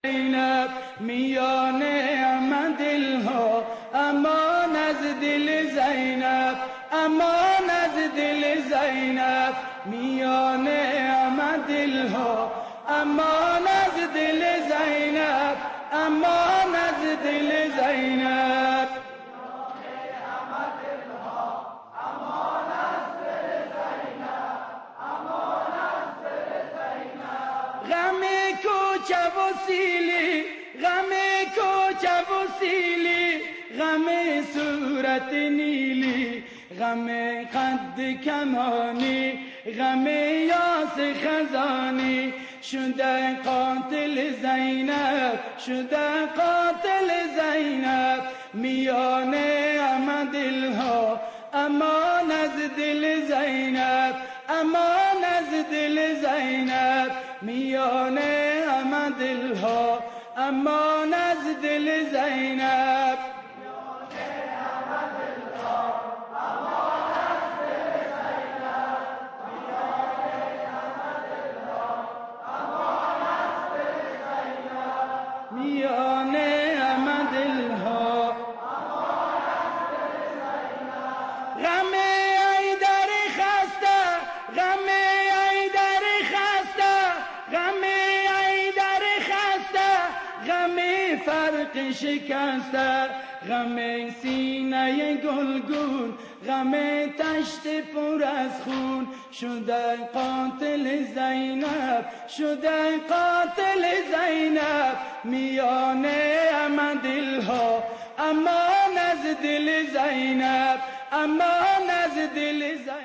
زینب میان همه دلها، امان از دل زینب، امان از دل زینب میان همه دلها، امان از دل زینب، امان از دل زینب. غم کوچه و سیلی، غم کوچه و سیلی، غم صورت نیلی، غم قد کمانی، غم یاس خزانی، شده قاتل زینب، شده قاتل زینب میان همه دلها، امان از دل زینب، امان از دل زینب میان همه دلها، امان از دل زینب. میان همه دلها غم ایدر خسته، غم ایدر خسته، غم ایدر خسته، غم فرق شکسته، غم سینه گلگون، غم تشت پر از خون، شده قاتل زینب، شده قاتل زینب میان همه دلها، امان از دل زینب، امان از دل زینب.